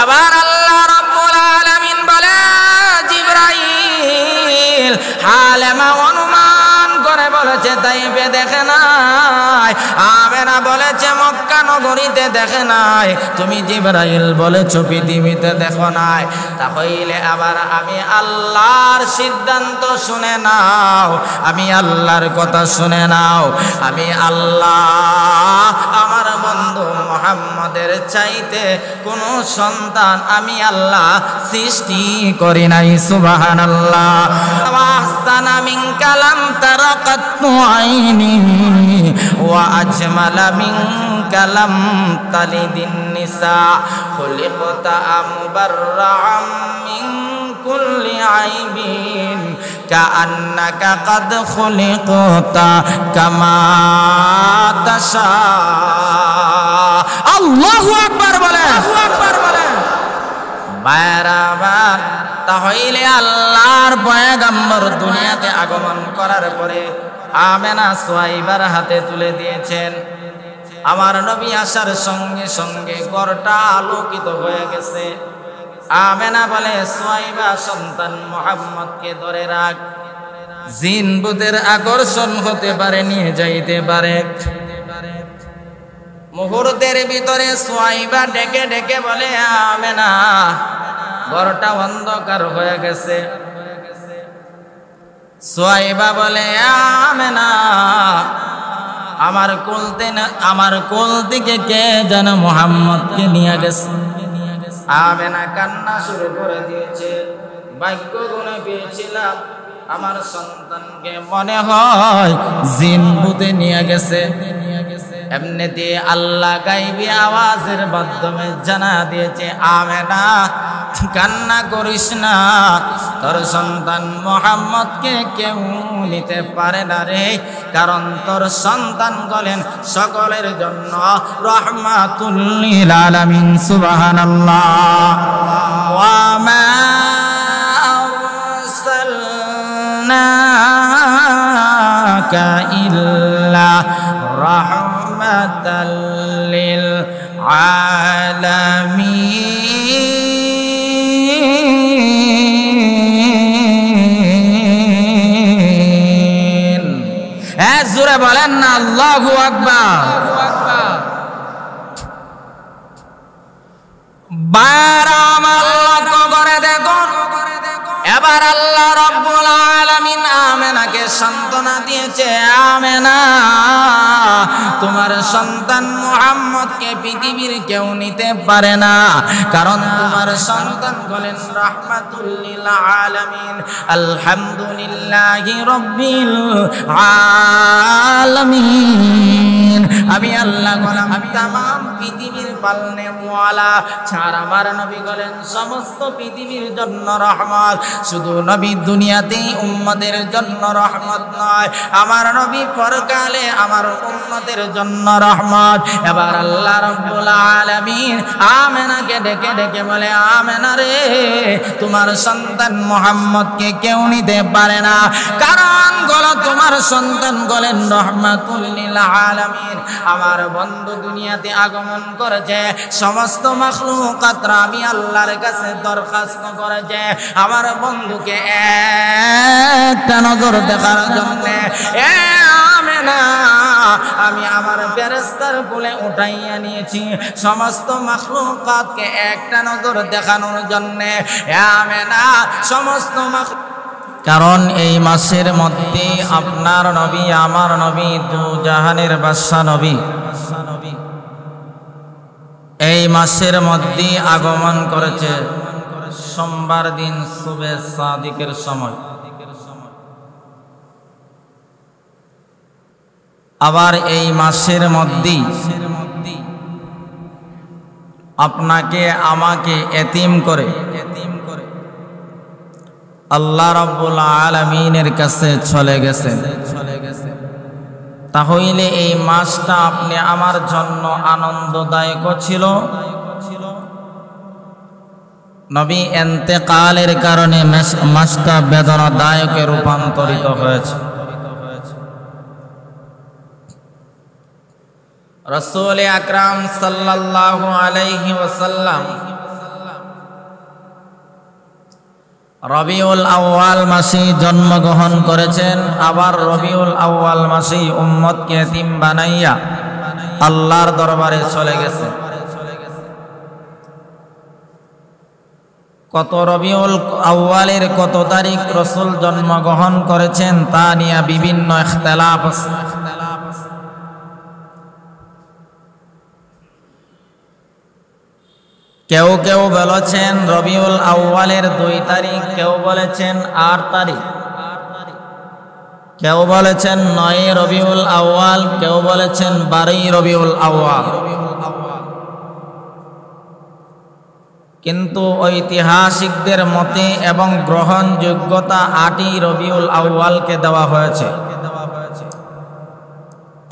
আবার আল্লাহ রাব্বুল আলামিন বলে জিবরাইল হালেমা অনুমান করে বলেছে তাইফে দেখে নাই, আমেনা বলেছে মক্কা নগরীতে দেখে নাই, তুমি জিবরাইল বলেছো পৃথিবীতে দেখো নাই। তাহলে আবার আমি আল্লাহর সিদ্ধান্ত শুনে নাও, আমি আল্লাহর কথা শুনে নাও। আমি আল্লাহ আমার বন্ধু মুহাম্মদের চাইতে কোনো সন্তান আমি আল্লাহ সৃষ্টি করি নাই। সুবহানাল্লাহ। ওয়াহসানা মিনকা লাম তারা কাত্তু আইনি ওয়া আজমালা মিনকা লাম তালিদিন নিসা খুলিকতা মুবাররাআম মিন কুল্লি আইবিন কাআন্নাকা কাদ খুলিকতা কামা তাশা। আল্লাহু আকবার বলেন, আল্লাহু আকবার বলেন। বারাবার তাহলে আল্লাহর পয়গম্বর দুনিয়াতে আগমন করার পরে আমেনা সুয়াইবার হাতে তুলে দিয়েছেন। আমার নবী আসার সঙ্গে সঙ্গে ঘরটা আলোকিত হয়ে গেছে। আমেনা বলে সুয়াইবা সন্তান মুহাম্মদকে ধরে রাখ, জিন ভূতের আকর্ষণ হতে পারে, নিয়ে যাইতে পারে। মুহূর্তের ভিতরে সুয়াইবা ডেকে ডেকে বলে আমেনা, ঘরটা অন্ধকার হয়ে গেছে। সুয়াইবা বলে আমেনা, আমার কোল থেকে কে যেন মুহাম্মদকে নিয়ে গেছে। আমেনা কান্না শুরু করে দিয়েছে, ভাগ্য গুণে পেয়েছিলাম আমার সন্তানকে মনে হয় জিন ভূতে নিয়ে গেছে। এমনিতে আল্লাহ গাইবী আওয়াজের মাধ্যমে জানা দিয়েছে, আমেনা কান্না করিস না, তোর সন্তান মুহাম্মদকে কেউ নিতে পারে না রে, কারণ তোর সন্তান হলেন সকলের জন্য রাহমাতুল লিল আলামিন। সুবহানাল্লাহ। ওয়া মা আরসালনাকা ইল্লা রাহমাতাল লিল আলামিন। জোরে বলেন না আল্লাহু আকবার। বারাম লক্ষ্য করে দেখুন, এবার আল্লাহ রাব্বুল আলামিন আমেনাকে সান্ত্বনা দিয়েছে, আমেনা তোমার সন্তান মুহাম্মদকে পৃথিবীর কেউ নিতে পারে না, কারণ তোমার সন্তান হলেন রাহমাতুল লিল আলামিন। আলহামদুলিল্লাহি রাব্বিল আলামিন। আমি আল্লাহ গোলাম, তামাম পৃথিবীর পালনে ওয়ালা, ছাড় আমার নবী বলেন সমস্ত পৃথিবীর জন্য রহমত। শুধু নবী দুনিয়াতেই উম্মতের জন্য রহমত নয়, আমার নবী পরকালে আমার উম্মতের জন্য রহমত। এবার আল্লাহ রাব্বুল আলামিন আমেনাকে ডেকে ডেকে বলে, আমেনা রে, তোমার সন্তান মুহাম্মদকে কেউ নিতে পারে না, কারণ গলো তোমার সন্তান গলেন রাহমাতুল লিল আলামিন। আমার বন্ধু দুনিয়াতে আগমন করেছে, সমস্ত মাখলুকাতরা আমি আল্লাহর কাছে দরখাস্ত করেছে আমার বন্ধুকে একটা নজর দেখার জন্য। আমেনা, আমি আমার ফেরেশতার কোলে উঠাইয়া নিয়েছি সমস্ত মাখলুকাতকে একটা নজর দেখানোর জন্য। আমেনা, সমস্ত কারণ এই মাসের মধ্যে আপনার নবী, আমার নবী, দু জাহানের বাদশা নবী এই মাসের মধ্যে আগমন করেছে সোমবার দিন সুবে সাদিকের সময়। আবার এই মাসের মধ্যে আপনাকে আমাকে এতিম করে আল্লাহ রাব্বুল আলামিনের কাছে চলে গেছেন। তাহলে এই মাসটা আপনি আমার জন্য আনন্দদায়ক ছিল। নবী ইন্তেকালের কারণে মাসটা বেদনাদায়কে রূপান্তরিত হয়েছে। রাসূল আকরাম সাল্লাল্লাহু আলাইহি ওয়াসাল্লাম রবিউল আউয়াল মাসে জন্মগ্রহণ করেছেন, আবার রবিউল আউয়াল মাসে উম্মতকে এতিম বানাইয়া আল্লাহর দরবারে চলে গেছে। কত রবিউল আউয়ালের কত তারিখ রাসূল জন্মগ্রহণ করেছেন তা নিয়ে বিভিন্ন ইখতিলাফ আছে। কেউ কেউ বলেছেন রবিউল আউয়ালের 2 তারিখ, কেউ বলেছেন 8 তারিখ, কেউ বলেছেন 9 রবিউল আউয়াল, কেউ বলেছেন 12 রবিউল আউয়াল। কিন্তু ঐতিহাসিকদের মতে এবং গ্রহণযোগ্যতা 8 রবিউল আউয়ালকে দেওয়া হয়েছে,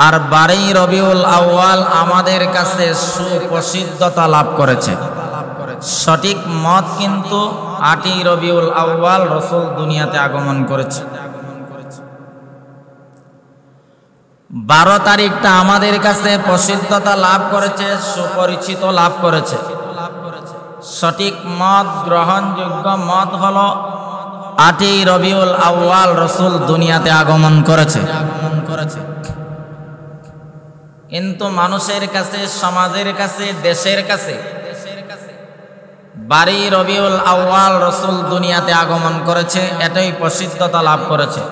আর 12 রবিউল আউয়াল আমাদের কাছে সুপ্রসিদ্ধতা লাভ করেছে। সঠিক মত কিন্তু 8 রবিউল আউয়াল রাসূল দুনিয়াতে আগমন করেছে। 12 তারিখটা আমাদের কাছে প্রসিদ্ধতা লাভ করেছে, সুপরিচিত লাভ করেছে। সঠিক মত, গ্রহণযোগ্য মত হলো 8 রবিউল আউয়াল রাসূল দুনিয়াতে আগমন করেছে। কিন্তু মানুষের কাছে, সমাজের কাছে, দেশের কাছে 12 রবিউল আউয়াল রাসূল দুনিয়াতে আগমন করেছে, এটাই প্রসিদ্ধতা লাভ করেছে।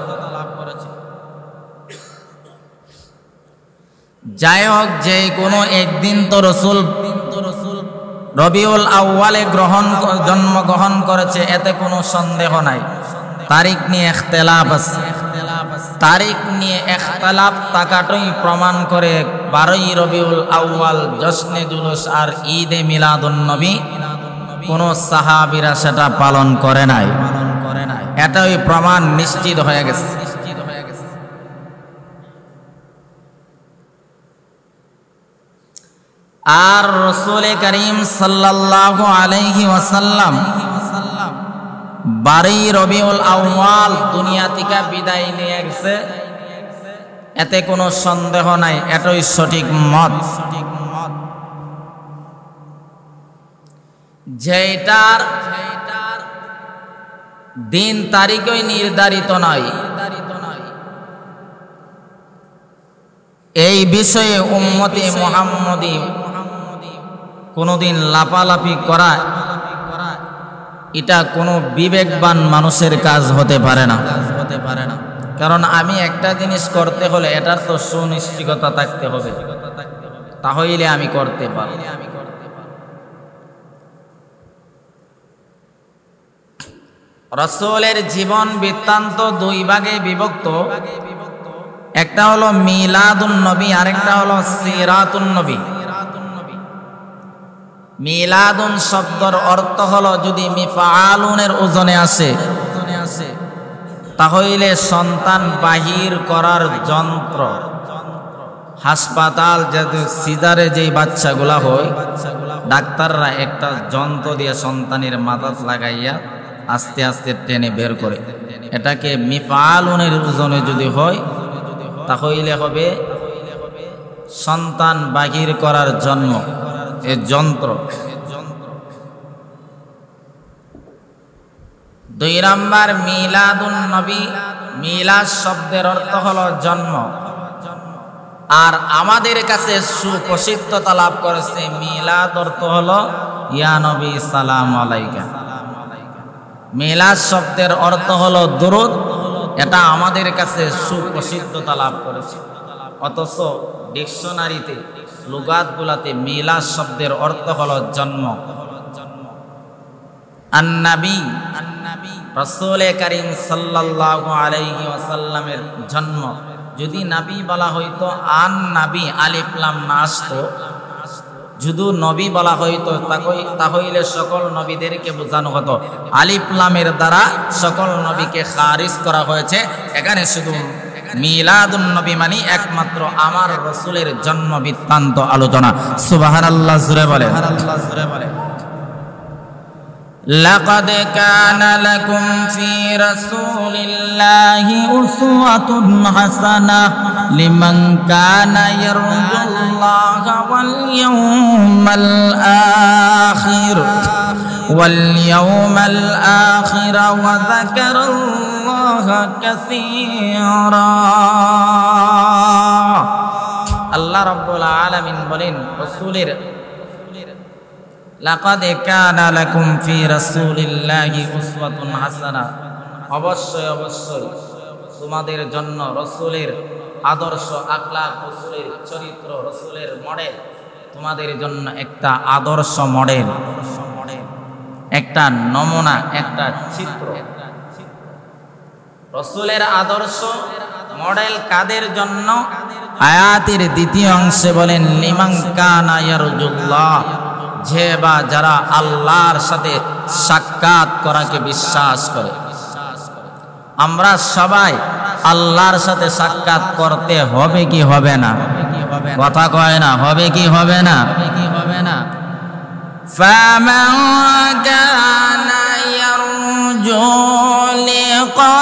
যাই হোক, যে কোনো একদিন তো রাসূল রবিউল আউয়ালে জন্মগ্রহণ করেছে, এতে কোনো সন্দেহ নাই। তারিখ নিয়ে ইখতিলাফ আছে, তারিখ নিয়ে ইখতিলাফ থাকাটাই প্রমাণ করে 12 রবিউল আউয়াল জশ্নে জুলুস আর ঈদে মিলাদুন নবী কোন সাহাবীরা সেটা পালন করে নাই, এটাই প্রমাণ নিশ্চিত হয়ে গেছে। আর রাসূল করিম সাল্লাল্লাহু আলাইহি ওয়াসাল্লাম 12 রবিউল আউয়াল দুনিয়া থেকে বিদায় নিয়ে গেছে, এতে কোনো সন্দেহ নাই, এটাই সঠিক মত। যেটার দিন তারিখই নির্ধারিত নয়, এই বিষয়ে উম্মতে মুহাম্মদী কোনোদিন লাফালাফি করা, এটা কোনো বিবেকবান মানুষের কাজ হতে পারে না। কারণ আমি একটা জিনিস করতে হলে এটার তো সুনিশ্চিততা থাকতে হবে, তাহলে আমি করতে পারব। রাসূলের জীবন বৃত্তান্ত 2 ভাগে বিভক্ত, একটা হলো মিলাদুন নবী, আরেকটা হলো সিরাতুন নবী। মিলাদুন শব্দের অর্থ হলো, যদি মিফআলুনের ওজনে আসে তাহলে সন্তান বাহির করার যন্ত্র। হাসপাতাল যদি সিজারে যেই বাচ্চাগুলা হয়, ডাক্তাররা একটা যন্ত্র দিয়ে সন্তানের মাথাত লাগাইয়া আস্তে আস্তে টেনে বের করে, এটাকে মিফআলুনের ওজনে যদি হয় তাহলে হবে সন্তান বাহির করার জন্ম, এ যন্ত্র। 2 নাম্বার মিলাদুন নবী, মিলাদ শব্দের অর্থ হলো জন্ম, আর আমাদের কাছে সুপ্রসিদ্ধতা লাভ করেছে মিলাদ অর্থ হলো ইয়া নবী সালাম আলাইকা। মিলাদ শব্দের অর্থ হলো দরুদ, এটা আমাদের কাছে সুপ্রসিদ্ধতা লাভ করেছে। অথচ ডিকশনারিতে, লুগাতগুলাতে মিলাদ শব্দের অর্থ হলো জন্ম। আন-নবী, রাসূল করিম সাল্লাল্লাহু আলাইহি ওয়াসাল্লামের জন্ম। যদি নবী বলা হইতো আন নবী, আলিফ লাম না আসতো, যদি নবী বলা হইতো তাহলে সকল নবীদেরকে বোঝানো হতো। আলিফ লামের দ্বারা সকল নবীকে খারিজ করা হয়েছে। এখানে শুধু মিলাদুন নবী মানে একমাত্র আমার রাসূলের জন্ম বৃত্তান্ত আলোচনা। সুবহানাল্লাহ জোরে বলে। لقد كان لكم في رسول الله أسوة حسنة لمن كان يرجو الله واليوم الآخر واليوم الآخر وذكر الله كثيرا আল্লাহ রাব্বুল আলামিন বলেন রাসূলের লাকাদ কানা লাকুম ফি রাসূলিল্লাহি উসওয়াতুন হাসানাহ অবশ্যই অবশ্যই তোমাদের জন্য রাসূলের আদর্শ আখলাক রাসূলের চরিত্র রাসূলের মডেল তোমাদের জন্য একটা আদর্শ মডেল একটা নমুনা একটা চিত্র রাসূলের আদর্শ মডেল কাদের জন্য আয়াতের দ্বিতীয় অংশে বলেন লিমান কানা ইয়ারজুল্লাহ যে বা যারা আল্লাহর সাথে সাক্ষাৎ করাকে বিশ্বাস করে আমরা সবাই আল্লাহর সাথে সাক্ষাৎ করতে হবে কি হবে না কথা কয় না হবে কি হবে না ফামান কানা ইয়ারজু লিকা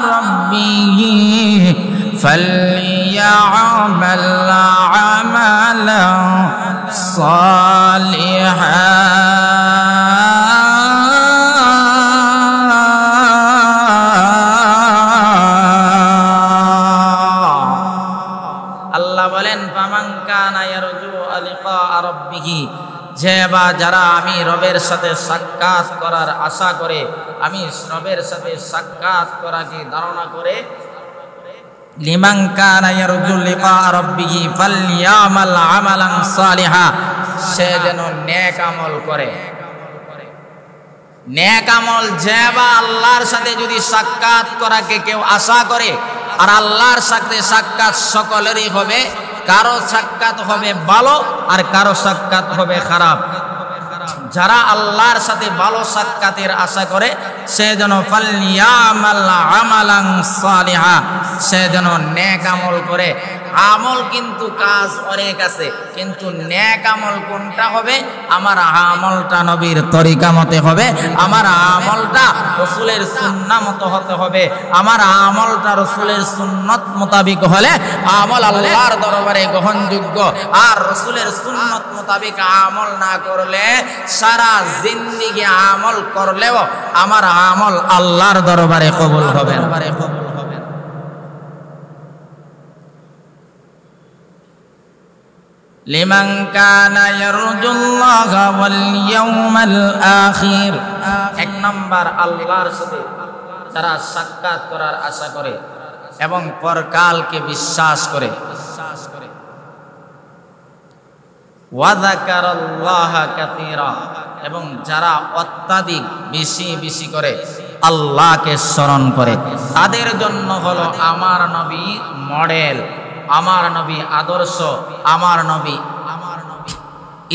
রাব্বিহি ফালইয়ামাল আমালান আল্লাহ বলেন ফামান কানা ইয়ারজু লিকা রাব্বিহি যে বা যারা আমি রবের সাথে সাক্ষাৎ করার আশা করে আমি রবের সাথে সাক্ষাৎ করাকে ধারণা করে লিমান কানা ইয়ারজু লিকা রাব্বিহি ফালইয়ামাল আমালান সালিহা সে যেন নেক আমল করে নেক আমল যে বা আল্লাহর সাথে যদি সাক্ষাৎ করাকে কেউ আশা করে আর আল্লাহর সাথে সাক্ষাৎ সকলেরই হবে কারো সাক্ষাৎ হবে ভালো আর কারো সাক্ষাৎ হবে খারাপ যারা আল্লাহর সাথে ভালো সাক্ষাতের আশা করে সে যেন ফালইয়ামাল আমালান সালিহা সে যেন নেক আমল করে আমল কিন্তু কাজ অনেক আছে কিন্তু নেক আমল কোনটা হবে আমার আমলটা নবীর তরিকা মতে হবে আমার আমলটা রাসূলের সুন্নাহ মতে হতে হবে আমার আমলটা রাসূলের সুন্নাত মোতাবেক হলে আমল আল্লাহর দরবারে গ্রহণযোগ্য আর রাসূলের সুন্নাত মোতাবেক আমল না করলে সারা জিন্দেগি আমল করলেও আমার আমল আল্লাহর দরবারে কবুল হবে না লিমান কানা ইয়ারজুল্লাহ ওয়াল ইয়াউমাল আখির এক নাম্বার আল্লাহর সাথে যারা সাক্ষাৎ করার আশা করে এবং পরকালকে বিশ্বাস করে ওয়া যাকারাল্লাহ কাসীরা এবং যারা অত্যাধিক বেশি বেশি করে আল্লাহকে স্মরণ করে তাদের জন্য হলো আমার নবী মডেল আমার নবী আদর্শ আমার নবী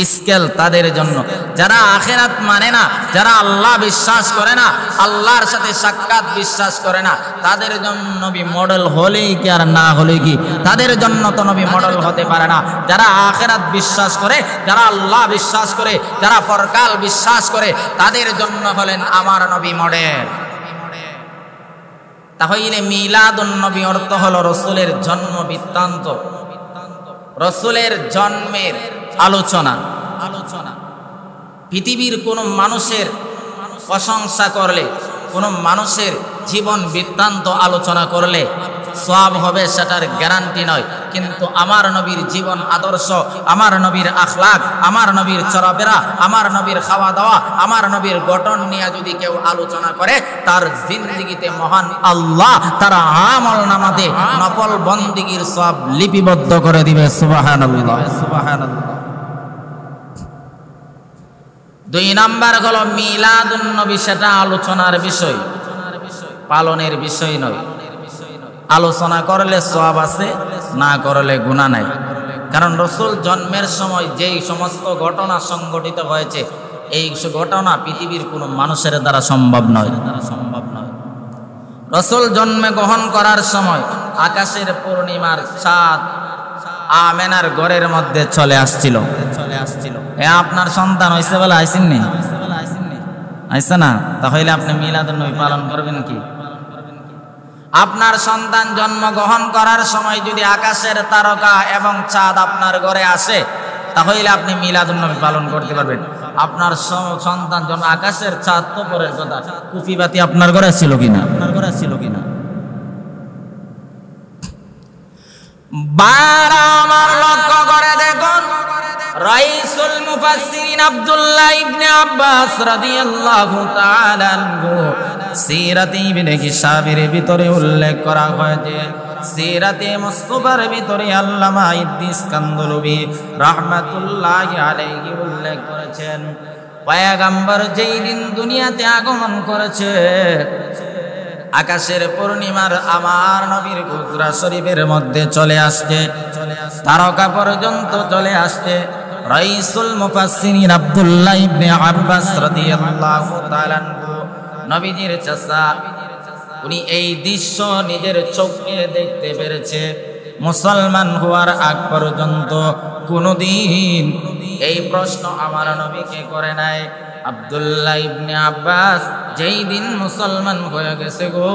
স্কেল তাদের জন্য যারা আখিরাত মানে না যারা আল্লাহ বিশ্বাস করে না আল্লাহর সাথে সাক্ষাৎ বিশ্বাস করে না তাদের জন্য নবী মডেল হলেই কি আর না হলেই কি তাদের জন্য তো নবী মডেল হতে পারে না যারা আখিরাত বিশ্বাস করে যারা আল্লাহ বিশ্বাস করে যারা পরকাল বিশ্বাস করে তাদের জন্য হলেন আমার নবী মডেল তাহলে মিলাদুন নবী অর্থ হলো রাসূলের জন্ম বৃত্তান্ত রাসূলের জন্মের আলোচনা পৃথিবীর কোন মানুষের প্রশংসা করলে কোন মানুষের জীবন বৃত্তান্ত আলোচনা করলে সওয়াব হবে সেটার গ্যারান্টি নয় কিন্তু আমার নবীর জীবন আদর্শ আমার নবীর আখলাক আমার নবীর চলাফেরা আমার নবীর খাওয়া দাওয়া আমার নবীর গঠন নিয়ে যদি কেউ আলোচনা করে তার জিন্দেগিতে মহান আল্লাহ তার আমলনামাতে নফল বন্দেগীর সওয়াব লিপিবদ্ধ করে দিবে সুবহানাল্লাহ সুবহানাল্লাহ দুই নাম্বার হলো মিলাদুন নবী সেটা আলোচনার বিষয় পালনের বিষয় নয় আলোচনা করলে সওয়াব আছে না করলে গুনাহ নাই কারণ রাসূল জন্মের সময় যেই সমস্ত ঘটনা সংঘটিত হয়েছে এই ঘটনা পৃথিবীর কোনো মানুষের দ্বারা সম্ভব নয় রাসূল জন্মে গ্রহণ করার সময় আকাশের পূর্ণিমার চাঁদ আমেনার ঘরের মধ্যে চলে আসছিল এ আপনার সন্তান হইছে বলে আইছেননি আইছে না তাহলে আপনি মিলাদুন নবী পালন করবেন কি আপনার সন্তান জন্মগ্রহণ করার সময় যদি আকাশের তারকা এবং চাঁদ আপনার ঘরে আসে তাহলে আপনি মিলাদুন নবী পালন করতে পারবেন আপনার সন্তান জন্য আকাশের চাঁদ তো পরের কথা, কুফি বাতি আপনার ঘরে ছিল কিনা? আমার লক্ষ্য করে দেখুন, রাইসুল মুফাসসিরিন আব্দুল্লাহ ইবনে আব্বাস রাদিয়াল্লাহু তাআলা আনহু সিরাতে ইবনে হিশামের ভিতরে উল্লেখ করা হয়েছে, সিরাতে মুস্তাফার ভিতরে আল্লামা ইদ্রিস কান্দলবি রাহমাতুল্লাহি আলাইহি উল্লেখ করেছেন, পয়গম্বর যেই দিন দুনিয়াতে আগমন করেছে, আকাশের পূর্ণিমার আমার নবীর হুজরা শরীফের মধ্যে চলে আসছে, তারকা পর্যন্ত চলে আসছে। রাইসুল মুফাসসিরিন আব্দুল্লাহ ইবনে আব্বাস রাদিয়াল্লাহু তাআলা আনহু নবীজির চাচা, উনি এই দৃশ্য নিজের চোখে দেখতে পেরেছে। মুসলমান হওয়ার আগ পর্যন্ত কোনদিন এই প্রশ্ন আমার নবীকে করে নাই। আব্দুল্লাহ ইবনে আব্বাস যেই দিন মুসলমান হয়ে গেছে গো,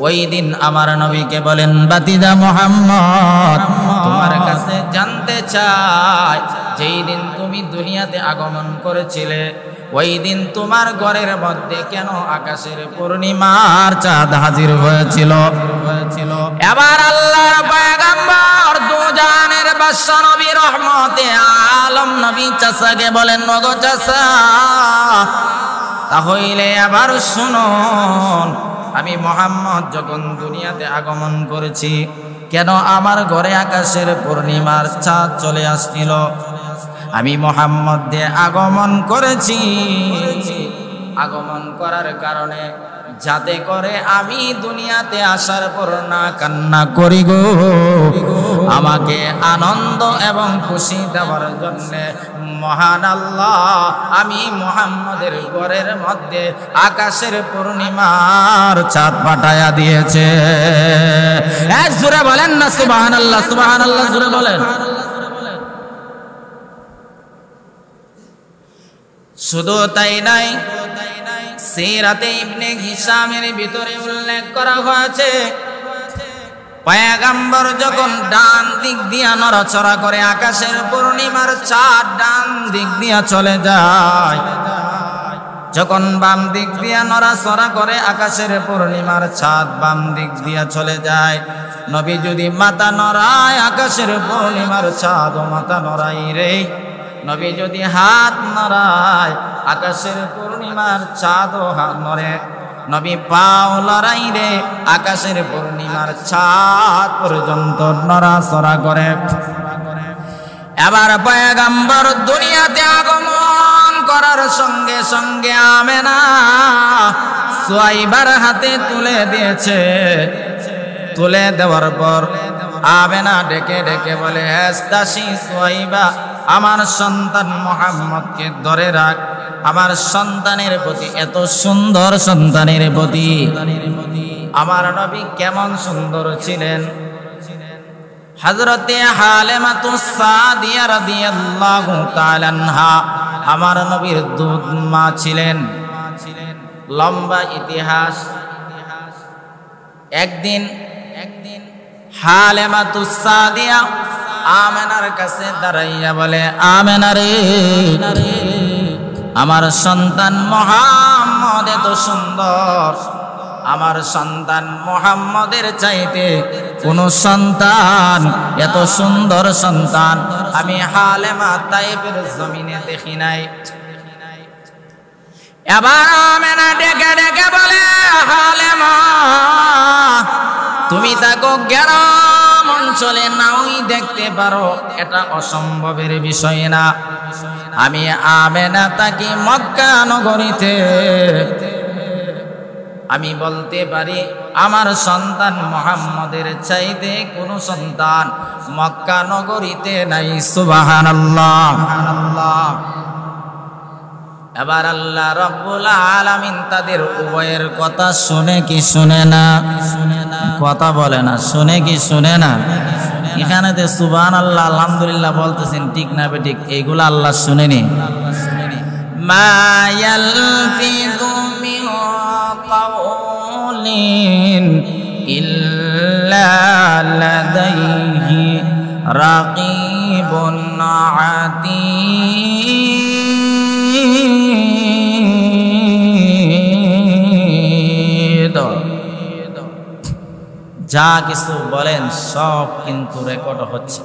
ওই দিন আমার নবীকে বলেন, বাতিজা মুহাম্মদ, তোমার কাছে জানতে চাই, যেই দিন তুমি দুনিয়াতে আগমন করেছিলে, ওই দিন তোমার ঘরের মধ্যে কেন আকাশের পূর্ণিমার চাঁদ হাজির হয়েছিল? এবার আল্লাহর পয়গম্বর দুজানের বাদশা নবী রহমতে আলম নবী চাচাকে বলেন, ওগো চাচা, তাহলে এবার শুনুন, আমি মুহাম্মদ যখন দুনিয়াতে আগমন করেছি, কেন আমার ঘরে আকাশের পূর্ণিমার চাঁদ চলে আসছিল? আমি মুহাম্মদ দিয়ে আগমন করেছি, আগমন করার কারণে যাতে করে আমি দুনিয়াতে আসার পর না কান্না করি গো, আমাকে আনন্দ এবং খুশি দেওয়ার জন্য মহান আল্লাহ আমি মুহাম্মদের ঘরের মধ্যে আকাশের পূর্ণিমার চাঁদ পাঠায়া দিয়েছে। এক জোরে বলেন না সুবহানাল্লাহ, সুবহানাল্লাহ জোরে বলেন। শুধু তাই নাই, সিরাতে ইবনে হিশামের ভিতরে উল্লেখ করা হয়েছে, পয়গম্বর যখন ডান দিক দিয়া নড়াচড়া করে, আকাশের পূর্ণিমার চাঁদ ডান দিক দিয়া চলে যায়, যখন বাম দিক দিয়া নড়াচড়া করে, আকাশের পূর্ণিমার চাঁদ বাম দিক দিয়া চলে যায়। নবী যদি মাথা নড়ায়, আকাশের পূর্ণিমার চাঁদ ও মাথা নড়াই রে। নবী যদি হাত নড়ায়, আকাশের পূর্ণিমার চাঁদ ও হাত নড়ে। নবী পাও লড়াই রে, আকাশের পূর্ণিমার চাঁদ পর্যন্ত নড়াচড়া করে। এবার পয়গম্বর দুনিয়াতে আগমন করার সঙ্গে সঙ্গে আমেনা সুয়াইবার হাতে তুলে দিয়েছে। তুলে দেওয়ার পর আমেনা ডেকে ডেকে বলে, দাসী সুয়াইবা, আমার সন্তান মুহাম্মদকে ধরে রাখ। আমার সন্তানের প্রতি, এত সুন্দর সন্তানের প্রতি আমার নবী কেমন সুন্দর ছিলেন। হযরতে হালিমাতুস সাদিয়া রাদিয়াল্লাহু তাআলা আনহা আমার নবীর দুধ মা ছিলেন। লম্বা ইতিহাস। একদিন হালিমাতুস সাদিয়া আমেনার কাছে দাঁড়াইয়া বলে, আমেনা রে, আমার সন্তান মুহাম্মদ এত সুন্দর, আমার সন্তান মুহাম্মদের চাইতে কোন সন্তান, এত সুন্দর সন্তান আমি হালিমা তাইফের জমিনে দেখি নাই। এবার আমেনা ডেকে ডেকে বলে, হালিমা, তুমি তাকে গ্রাম অঞ্চলে নাওই দেখতে পারো, এটা অসম্ভবের বিষয় না। আমি আমেনা তাকে মক্কা নগরীতে আমি বলতে পারি, আমার সন্তান মুহাম্মদের চাইতে কোন সন্তান মক্কা নগরীতে নাই। সুবহানাল্লাহ। এবার আল্লাহ রাব্বুল আলামিন তাদের উভয়ের কথা শুনে কি শুনে না? কথা বলে না, শুনে কি শুনে না? এখানে যে সুবহানাল্লাহ আলহামদুলিল্লাহ বলতেছেন, ঠিক না বেঠিক? এইগুলো আল্লাহ শুনেনি। মা ইয়ালফিযু মিন কাওলিন ইল্লা লাদাইহি রাকীবুন আতীদ। যা কিছু বলেন সব কিন্তু রেকর্ড হচ্ছে।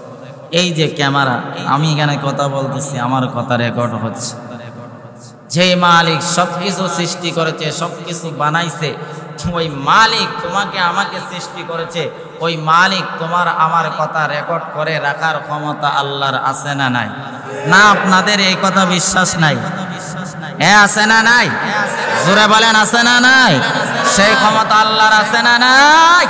এই যে ক্যামেরা, আমি এখানে কথা বলতেছি, আমার কথা রেকর্ড হচ্ছে। যে মালিক সবকিছু সৃষ্টি করেছে, সবকিছু বানাইছে, ওই মালিক তোমাকে আমাকে সৃষ্টি করেছে, ওই মালিক তোমার আমার কথা রেকর্ড করে রাখার ক্ষমতা আল্লাহর আছে না নাই? না আপনাদের এই কথা বিশ্বাস নাই? হ্যাঁ আছে না নাই? জোরে বলেন আছে না নাই? সেই ক্ষমতা আল্লাহর আছে না নাই?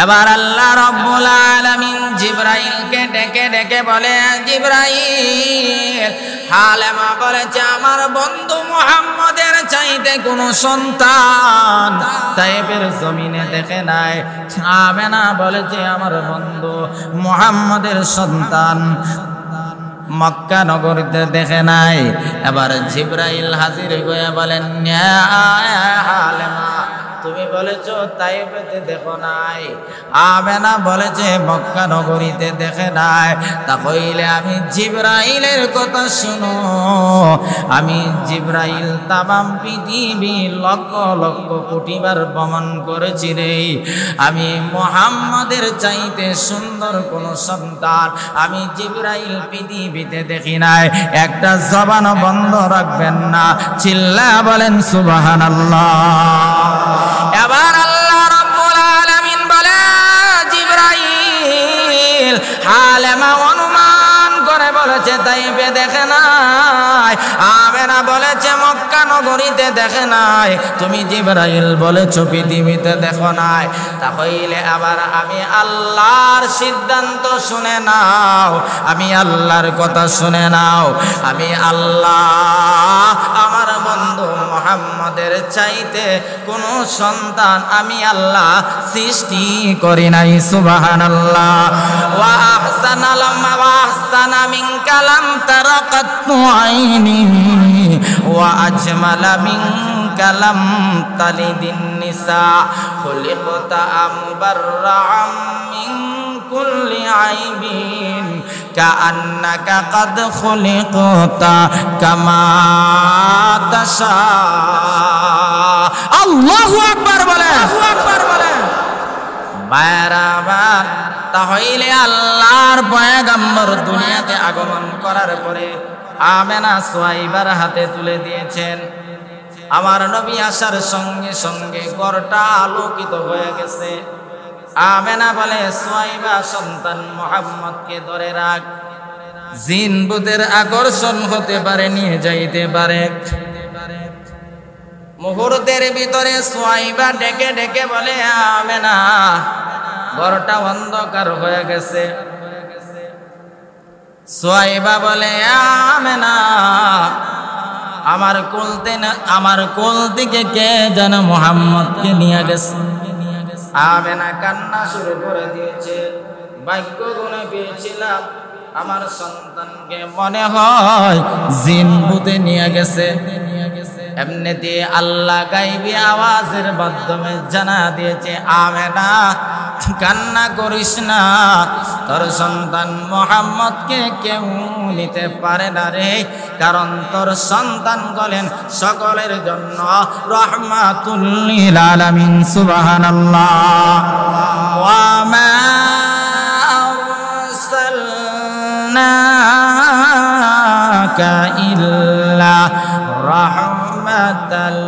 এবার আল্লাহ রাব্বুল আলামিন জিবরাইলকে ডেকে ডেকে বলে, জিবরাইল, হালেমা বলেছে আমার বন্ধু মুহাম্মদের চাইতে কোনো সন্তান তায়েফের জমিনে দেখে নাই। আমেনা বলেছে আমার বন্ধু মুহাম্মদের সন্তান মক্কা নগরীতে দেখে নাই। এবার জিবরাইল হাজির হয়ে বলেন, হালেমা তুমি বলেছো তাইফেতে দেখো নাই, আমেনা বলেছে মক্কা নগরীতে দেখে নাই। তা কইলে আমি জিবরাইলের কথা শুনো, আমি জিবরাইল তামাম পৃথিবী লক্ষ লক্ষ কোটিবার ভ্রমণ করেছি রে। আমি মুহাম্মাদের চাইতে সুন্দর কোন সন্তান আমি জিবরাইল পৃথিবীতে দেখি নাই। একটা জবান বন্ধ রাখবেন না, চিল্লা বলেন সুবহানাল্লাহ। এবার আল্লাহ রাব্বুল আলামিন বলে, জিবরাইল, হালেমা অনুমান করে বলেছে তাইফে দেখে নাই, আমেনা বলেছে মক্কা নগরীতে দেখে নাই, তুমি জিবরাইল বলেছো পৃথিবীতে দেখো নাই। তাহলে আবার আমি আল্লাহর সিদ্ধান্ত শুনে নাও, আমি আল্লাহর কথা শুনে নাও। আমি আল্লাহ আমার বন্ধু মুহাম্মাদের চাইতে কোন সন্তান আমি আল্লাহ সৃষ্টি করি নাই। সুবহানাল্লাহ। ওয়া আহসানা লাম্মা ওয়া আহসানা মিনকা লাম তারা কাত্তু আইনি ওয়া আজমালা মিনকা লাম তালিদিন নিসা খুলিকতা মুবাররাআম মিন কুল্লি আইবিন কাআন্নাকা কাদ খুলিকতা কামা তাশা। আল্লাহু আকবার বলেন, আল্লাহু আকবার বলেন। বারাবার তাহলে আল্লাহর পয়গম্বর দুনিয়াতে আগমন করার পরে আমেনা সুয়াইবার হাতে তুলে দিয়েছেন। আমার নবী আসার সঙ্গে সঙ্গে ঘরটা আলোকিত হয়ে গেছে। আমেনা বলে, সুয়াইবা সন্তান মুহাম্মদকে ধরে রাখ, জিন ভূতের আকর্ষণ হতে পারে, নিয়ে যাইতে পারে। মুহূর্তের ভিতরে সুয়াইবা ডেকে ডেকে বলে, আমেনা ঘরটা অন্ধকার হয়ে গেছে। সুয়াইবা বলে, আমেনা আমার কোল থেকে কে যেন মুহাম্মদকে নিয়ে গেছে। আমেনা কান্না শুরু করে দিয়েছে, ভাগ্য গুণে পেয়েছিলাম আমার সন্তানকে মনে হয় জিন ভূতে নিয়ে গেছে। এমনিতে আল্লাহ গাইবী আওয়াজের মাধ্যমে জানা দিয়েছে, আমেনা কান্না করিস না, তোর সন্তান মুহাম্মদকে কেউ নিতে পারে না রে, কারণ তোর সন্তান হলেন সকলের জন্য রাহমাতুল লিল আলামিন। সুবহানাল্লাহ। ওয়া মা আরসালনাকা ইল্লা রাহমাতাল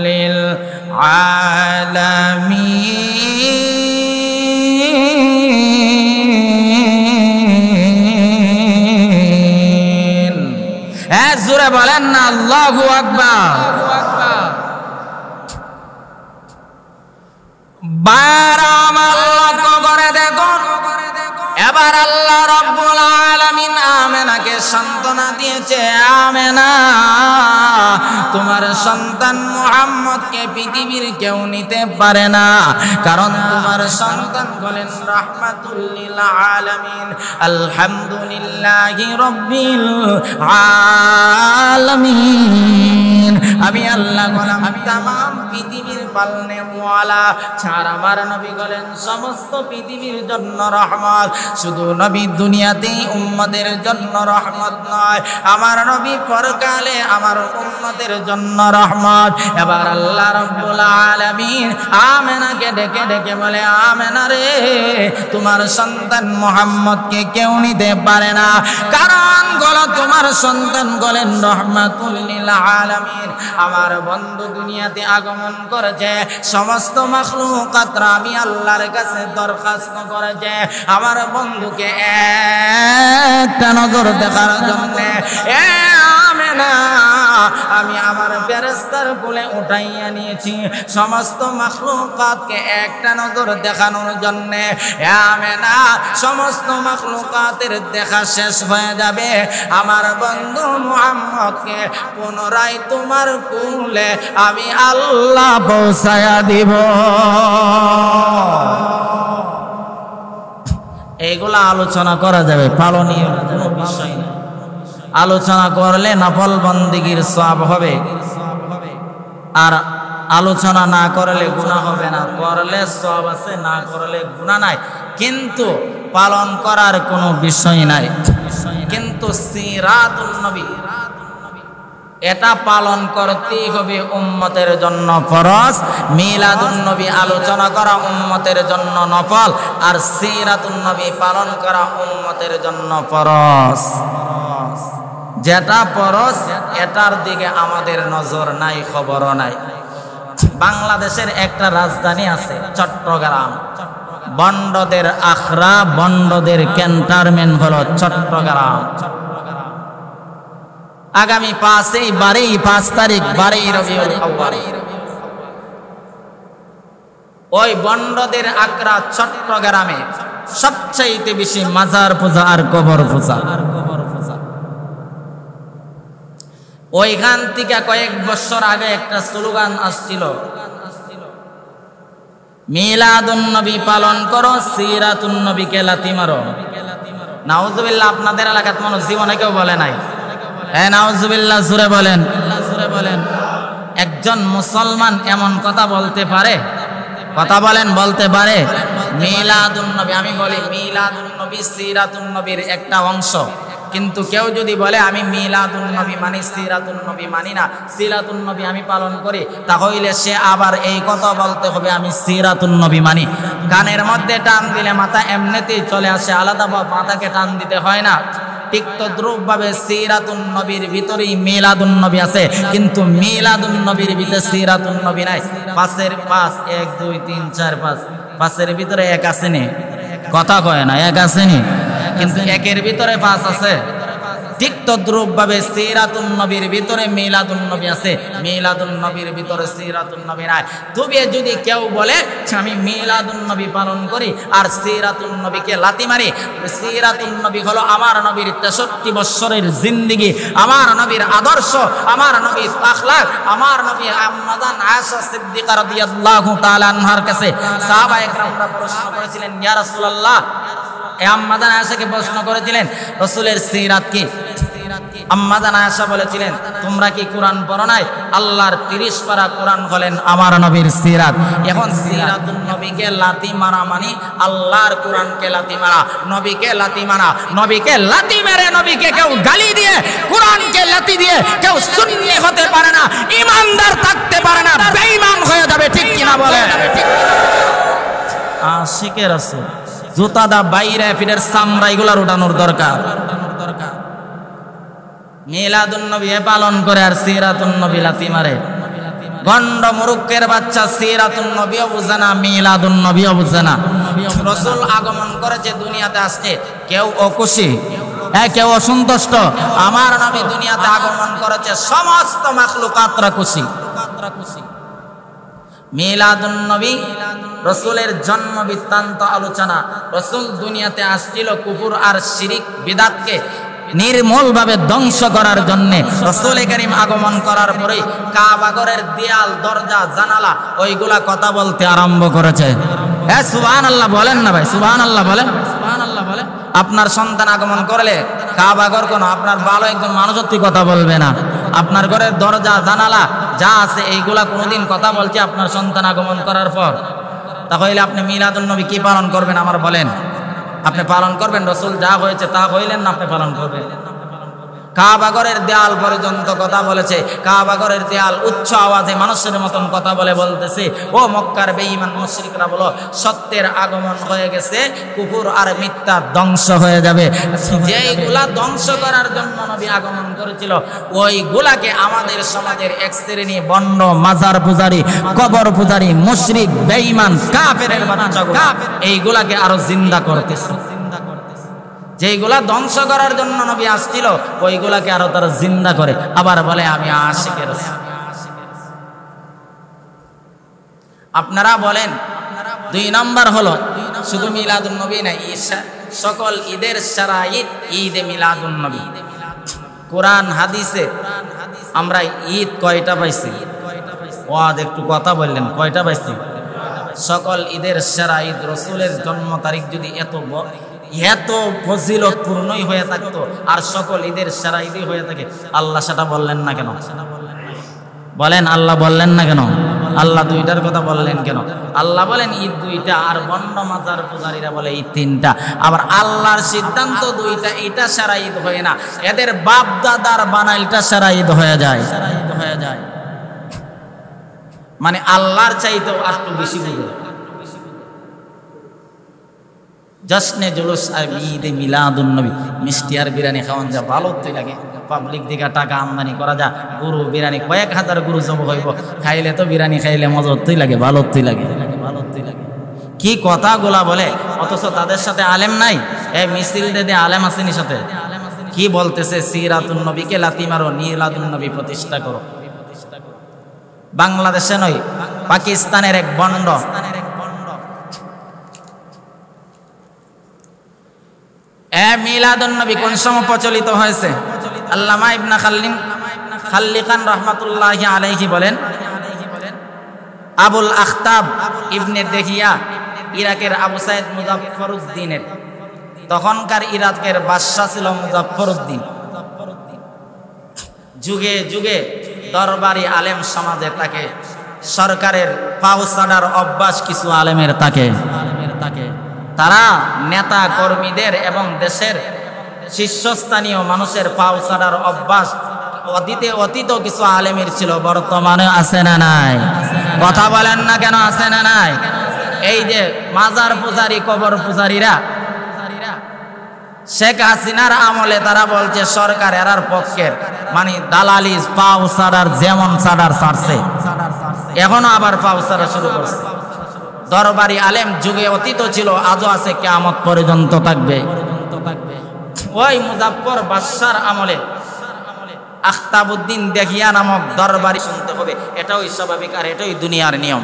লিল আলামিন। জোরে বলেন না আল্লাহু আকবার। বারাম লক্ষ্য করে দেখুন, এবার আল্লাহ রাব্বুল আলামিন আমেনাকে সান্ত্বনা দিয়েছে, আমেনা তোমার সন্তান মুহাম্মদকে পৃথিবীর কেউ নিতে পারে না, কারণ তোমার সন্তান হলেন রাহমাতুল লিল আলামিন। আলহামদুলিল্লাহি রাব্বিল আলামিন। আমি আল্লাহ গোলাম তাম পৃথিবীর পালনে ওয়ালা ছাড় আমার নবী বলেন সমস্ত পৃথিবীর জন্য রহমত। শুধু নবী দুনিয়াতেই উম্মতের জন্য রহমত নয়, আমার নবী পরকালে আমার উম্মতের জন্য রহমত। এবার আল্লাহ রাব্বুল আলামিন আমেনাকে ডেকে ডেকে বলে, আমেনা রে, তোমার সন্তান মুহাম্মদকে কেউ নিতে পারে না, কারণ গলো তোমার সন্তান গলেন রহমাতুল লিল আলামিন। আমার বন্ধু দুনিয়াতে আগমন করেছে, সমস্ত মাখলুকাতরা আমি আল্লাহর কাছে দরখাস্ত করেছে আমার বন্ধুকে একটা নজর দেখার জন্য। আমেনা, আমি আমার ফেরেশতার কোলে উঠাইয়া নিয়েছি সমস্ত মাখলুকাতকে একটা নজর দেখানোর জন্য। আমেনা, সমস্ত মাখলুকাতের দেখা শেষ হয়ে যাবে, আমার বন্ধু মুহাম্মদকে পুনরায় তোমার কোলে আমি আল্লাহ পৌঁছায়া দিব। এইগুলা আলোচনা করা যাবে, পালনীয় কোনো বিষয় না। আলোচনা করলে নফল বন্দেগীর সওয়াব হবে, আর আলোচনা না করলে গুনাহ হবে না। করলে সওয়াব আছে, না করলে গুনাহ নাই, কিন্তু পালন করার কোনো বিষয় নাই। কিন্তু সিরাতুন নবী এটা পালন করতেই হবে, উম্মতের জন্য ফরজ। মিলাদুন নবী আলোচনা করা উম্মতের জন্য নফল, আর সিরাতুন নবী পালন করা উম্মতের জন্য ফরজ। যেটা ফরজ এটার দিকে আমাদের নজর নাই, খবরও নাই। বাংলাদেশের একটা রাজধানী আছে চট্টগ্রাম, বন্ডদের আখড়া, বন্ডদের ক্যান্টনমেন্ট হলো চট্টগ্রাম। আগামী 5 তারিখ 12 রবিউল আউয়াল ওই বন্ডদের আখড়া চট্টগ্রামে সবচাইতে বেশি মাজার পূজা আর কবর পূজা। ওইখান থেকে কয়েক বছর আগে একটা স্লোগান আসছিল, মিলাদুন নবী পালন করো, সিরাতুন নবীকে লাথি মারো। নাউজুবিল্লাহ, আপনাদের এলাকাত মনে জীবনে কেউ বলে নাই? হ্যাঁ, নাউজুবিল্লাহ, জোরে বলেন, জোরে বলেন। একজন মুসলমান এমন কথা বলতে পারে? কথা বলেন, বলতে পারে? মিলাদুন নবী, আমি বলি মিলাদুন নবী সিরাতুন নবীর একটা অংশ, কিন্তু কেউ যদি বলে আমি মিলাদুন নবী মানি, সিরাতুন নবী মানি না, সিরাতুন নবী আমি পালন করি, তাহলে সে আবার এই কথা বলতে হবে আমি সিরাতুন নবী মানি। কানের মধ্যে টান দিলে মাথা এমনিতেই চলে আসে, আলাদা মাথাকে টান দিতে হয় না। ঠিক তদ্রূপভাবে সিরাতুন নবীর ভিতরেই মিলাদুন নবী আছে, কিন্তু মিলাদুন নবীর ভিতরে সিরাতুন নবী নাই। 5 1 2 3 4 5 ভিতরে 1 আসেনি, কথা কয় না, 1 আসেনি, কিন্তু 1-এর ভিতরে 5 আছে। ঠিক তদ্রূপভাবে সিরাতুন নবীর ভিতরে মিলাদুন নবী আছে, মিলাদুন নবীর ভিতরে সিরাতুন নবী নাই। তবে যদি কেউ বলে আমি মিলাদুন নবী পালন করি আর সিরাতুন নবীকে লাথি মারি, সিরাতুন নবী হলো আমার নবীর 63 বছরের জিন্দেগি, আমার নবীর আদর্শ, আমার নবীর আখলাক, আমার নবী আম্মাজান আয়েশা সিদ্দিকা রাদিয়াল্লাহু তাআলা আনহার কাছে সাহাবায়ে কেরামরা প্রশ্ন করেছিলেন, ইয়া রাসূলুল্লাহ, আম্মাজান আয়েশাকে প্রশ্ন করেছিলেন রাসূলের সিরাত কি? আম্মাজান আয়েশা বলেছিলেন, তোমরা কি কোরআন পড়ো নাই? আল্লাহর 30 পারা কোরআন হলেন আমার নবীর সিরাত। এখন সিরাতুন নবীকে লাথি মারা মানে আল্লাহর কোরআনকে লাথি মারা, নবীকে লাথি মারা। নবীকে লাথি মেরে নবীকে কেউ গালি দিয়ে, কোরআনকে লাথি দিয়ে কেউ সুন্নি হতে পারে না, ঈমানদার থাকতে পারে না, বেঈমান হয়ে যাবে। ঠিক কিনা বলে? আশিকে রাসূল জুতা দা বাইরে ফিরের চামড়া এগুলার উঠানোর দরকার। মিলাদুন নবী পালন করে আর সিরাতুন নবী লাথি মারে। গন্ড মুরুক্কের বাচ্চা সিরাতুন নবীও বুঝে না, মিলাদুন নবীও বুঝে না। রাসূল আগমন করেছে, দুনিয়াতে আসছে, কেউ অখুশি, কেউ অসন্তুষ্ট। আমার নবী দুনিয়াতে আগমন করেছে, সমস্ত মাখলুকাতরা খুশি। মিলাদুন নবী রাসূলের জন্ম বৃত্তান্ত আলোচনা। রাসূল দুনিয়াতে আসছিল কুফর আর শিরিক বিদআতকে নির্মূলভাবে ধ্বংস করার জন্য। রাসূল করিম আগমন করার পরে কাবা ঘরের দেয়াল, দরজা, জানালা ওইগুলা কথা বলতে আরম্ভ করেছে। হ্যাঁ, সুবহানাল্লাহ বলেন না ভাই, সুবহানাল্লাহ বলেন, সুবহানাল্লাহ বলেন। আপনার সন্তান আগমন করলে কাবা ঘর কোনো আপনার ভালো একজন মানুষত্ব কথা বলবে না, আপনার ঘরের দরজা জানালা যা আছে এইগুলা কোনোদিন কথা বলছে আপনার সন্তান আগমন করার পর? তাহলে আপনি মিলাদুন নবী কি পালন করবেন আমার বলেন? আপনি পালন করবেন রসুল যা হয়েছে তা হইলেন না আপনি পালন করবেন? কাবাগরের দেয়াল পর্যন্ত কথা বলেছে, কাবাগরের দেয়াল উচ্চ আওয়াজে মানুষের মতন কথা বলতেছে, ও মক্কার বেঈমান মুশরিকরা বলো সত্যের আগমন হয়ে গেছে, কুফর আর মিথ্যা ধ্বংস হয়ে যাবে। যেইগুলা ধ্বংস করার জন্য নবী আগমন করেছিল ওইগুলাকে আমাদের সমাজের এক শ্রেণী বন্ড মাজার পূজারী, কবর পূজারী, মুশরিক, বেঈমান, কাফেরের বাচ্চাগুলো এইগুলাকে আরো জিন্দা করতেছে। যেইগুলা ধ্বংস করার জন্য নবী আসছিল ওইগুলাকে আরো তারা জিন্দা করে, আবার বলে আমি আশিকে রাসূল। আপনারা বলেন 2 নম্বর হলো শুধু মিলাদুন নবী না, সকল ঈদের সেরা ঈদ ঈদে মিলাদুন নবী। কোরআন হাদিসে আমরা ঈদ কয়টা পাইছি? ওয়াজ একটু কথা বললেন, কয়টা পাইছি? সকল ঈদের সেরা ঈদ রসুলের জন্ম তারিখ যদি এত ফজিলতপূর্ণই হয়ে থাকতো আর সকল ঈদের সেরা ঈদই হয়ে থাকে, আল্লাহ সেটা বললেন না কেন? বলেন আল্লাহ বললেন না কেন? আল্লাহ 2টার কথা বললেন কেন? আল্লাহ বলেন ঈদ 2টা আর বন্ড মাজার পূজারীরা বলে ঈদ 3টা। আবার আল্লাহর সিদ্ধান্ত 2টা, এটা সেরা ঈদ হয় না, এদের বাপ দাদার বানাইলটা সেরা ঈদ হয়ে যায়। মানে আল্লাহর চাইতেও আর একটু বেশি বুঝে। জশ্নে জুলুস আর ঈদে মিলাদুন নবী, মিষ্টি আর বিরিয়ানি খাওয়ান যা ভালোই লাগে, পাবলিক দিকে টাকা আমদানি করা যা, গরু বিরিয়ানি কয়েক হাজার গরু জব হইব, খাইলে তো বিরিয়ানি খাইলে মজাই লাগে, ভালোই লাগে। কি কথাগুলা বলে, অথচ তাদের সাথে আলেম নাই। এই মিছিল দে আলেম আসেনি সাথে, কি বলতেছে? সিরাতুন নবীকে লাথি মারো, মিলাদুন নবী প্রতিষ্ঠা করো। বাংলাদেশে নয়, পাকিস্তানের এক বন্ড মিলাদুন নবী কোন সময় প্রচলিত হয়েছে? আল্লামা ইবনে খাল্লিকান রাহমাতুল্লাহি আলাইহি বলেন, আবুল আখতাব ইবনে দেহিয়া ইরাকের আবু সাইদ মুজাফফরউদ্দিনের, তখনকার ইরাকের বাদশা ছিল মুজাফফরউদ্দিন। যুগে যুগে দরবারি আলেম সমাজে থাকে, সরকারের পাউসাডার অভ্যাস কিছু আলেমের থাকে। তারা নেতা কর্মীদের এবং দেশের শীর্ষস্থানীয় মানুষের পাউসাডার অভ্যাস অতীত কিছু আলেমের ছিল, বর্তমানে আছে না নাই? কথা বলেন না কেন, আছে না নাই? এই যে মাজার পূজারী, কবর পূজারীরা শেখ হাসিনার আমলে তারা বলছে সরকার এরার পক্ষের, মানে দালালি পাউসাডার যেমন সাডার ছাড়ছে, এখনো আবার পাউসাডার শুরু করছে। দরবারি আলেম যুগে অতীত ছিল, আজও আছে, কিয়ামত পর্যন্ত থাকবে। ওই মুজাফফর বাদশার আমলে আখতাবউদ্দিন দেহিয়া নামক দরবারি শুনতে হবে, এটাও স্বাভাবিক আর এটাই দুনিয়ার নিয়ম।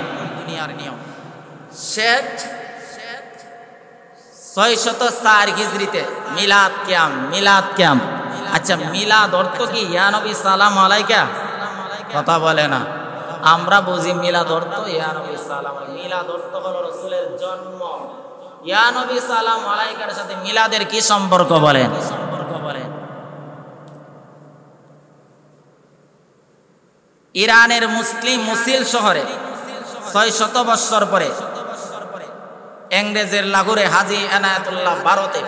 604 হিজরিতে মিলাদ কিয়াম। আচ্ছা, মিলাদ অর্থ কি? ইয়া নবী সালাম আলাইকা। কথা বলে না, আমরা বুঝি মিলাদ অর্থ ইয়া নবী সালাম। মিলাদ অর্থ হলো রাসূলের জন্ম। ইয়া নবী সালাম আলাইকার সাথে মিলাদের কি সম্পর্ক বলেন? ইরানের মুসিল শহরে 600 বছর পরে ইংরেজের লাহোরে হাজী এনায়েতুল্লাহ, ভারতে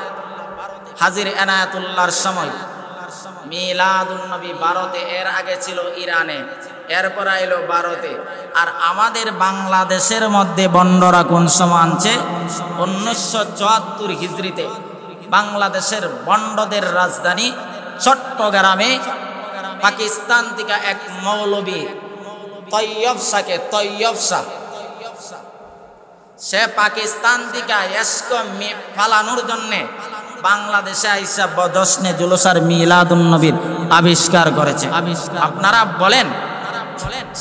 হাজির এনায়েতুল্লাহর সময় মিলাদুন নবী ভারতে, এর আগে ছিল ইরানে, এরপর আইলো ভারতে। আর আমাদের বাংলাদেশের মধ্যে বন্ডরা কোন সময় আনছে? 1974 হিজরিতে বাংলাদেশের বন্ডদের রাজধানী চট্টগ্রামে পাকিস্তান থেকে এক মৌলবী তৈয়ব শাহ, সে পাকিস্তান থেকে ফালানোর জন্যে বাংলাদেশে আইসা জশ্নে জুলুস আর মিলাদুন নবীর আবিষ্কার করেছে। আপনারা বলেন,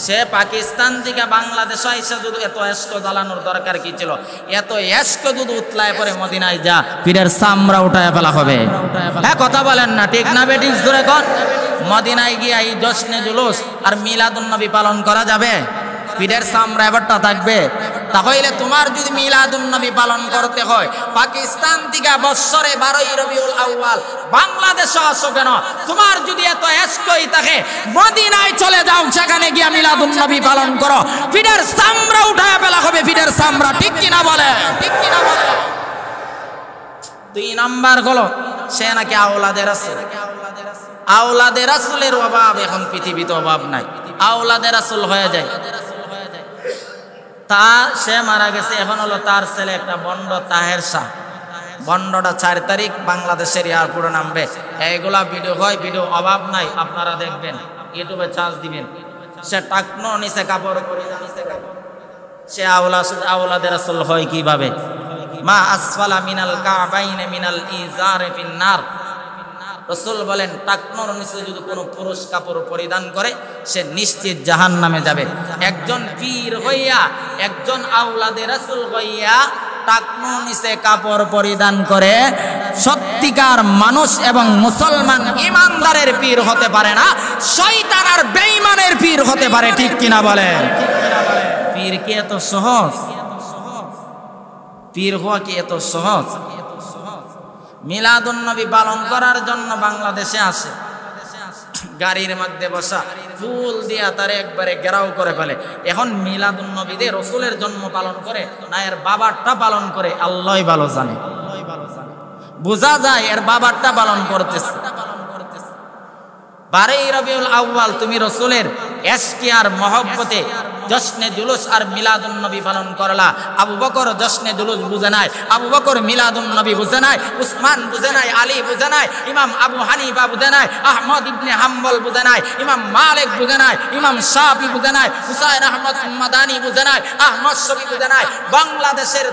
সে পাকিস্তান থেকে বাংলাদেশে আইসা যদি এত এস্কো জ্বালানোর দরকার কি ছিল? এত এস্কো যদি উতলায় পরে মদিনায় যা পীরের চামড়া উঠায় ফেলা হবে। হ্যাঁ, কথা বলেন না, ঠিক না বেটি? জোরে কর। মদিনায় গিয়ে এই জশ্নে জুলুস আর মিলাদুন নবী পালন করা যাবে? পীরের চামড়া এবারটা থাকবে? তাহলে তোমার যদি মিলাদুন নবী পালন করতে হয়, পাকিস্তান থেকে বৎসরে 12ই রবিউল আউয়াল বাংলাদেশে আসো কেন? তোমার যদি এত এশকই থাকে, মদিনায় চলে যাও, সেখানে গিয়ে মিলাদুন নবী পালন করো, ফিডের চামড়া উঠায় ফেলা হবে, ফিডের চামড়া। ঠিক কিনা বলে? ঠিক কিনা বলে? 2 নাম্বার হলো সে নাকি আওলাদের রাসূল। আওলাদের রাসূলের অভাব এখন পৃথিবীতে অভাব নাই, আওলাদের রাসূল হয়ে যায়। তা সে মারা গেছে, এখন হলো তার ছেলে একটা বন্ড তাহের শাহ। বন্ডটা 4 তারিখ বাংলাদেশের এয়ারপোর্টে নামবে। এইগুলা ভিডিও হয়, ভিডিও অভাব নাই, আপনারা দেখবেন, ইউটিউবে চার্জ দিবেন। সে টাকনো নিচে কাপড় পরে, সে আওলাদের রাসূল হয় কিভাবে? মা আসফালা মিনাল কাবাইনে মিনাল ইজারে ফিন্নার। রাসূল বলেন টাকনোর নিচে যদি কোনো পুরুষ কাপড় পরিধান করে সে নিশ্চিত জাহান্নামে যাবে। একজন পীর হইয়া, একজন আওলাদের রাসূল হইয়া টাকনোর নিচে কাপড় পরিধান করে সত্যিকার মানুষ এবং মুসলমান ইমানদারের পীর হতে পারে না, শয়তান আর বেঈমানের পীর হতে পারে। ঠিক কিনা বলে? পীর কি এত সহজ? পীর হওয়া কি এত সহজ? মিলাদুন নবী পালন করার জন্য বাংলাদেশে আসে, গাড়ির মধ্যে বসা, ফুল দিয়া তারে একবারে ঘেরাও করে ফেলে। এখন মিলাদুন নবীতে রসুলের জন্ম পালন করে না এর বাবারটা পালন করে, আল্লাহই ভালো জানে। বোঝা যায় এর বাবারটা পালন করতেছে। 12 রবিউল আউয়াল তুমি রসুলের এশকে আর মহব্বতে জশ্নে জুলুস আর মিলাদুন নবী পালন করলা। আবু বকর জশ্নে জুলুস বুঝে নাই, আবু বকর মিলাদুন নবী বুঝে নাই, উসমান বুঝে নাই, আলী বুঝে নাই, ইমাম আবু হানিফা বুঝে নাই, আহমদ ইবনে হাম্বল বুঝে নাই, ইমাম মালিক বুঝে নাই, ইমাম শাফি বুঝে নাই, হুসাইন আহমদ মাদানী বুঝে নাই, আহমদ শফি বুঝে নাই। বাংলাদেশের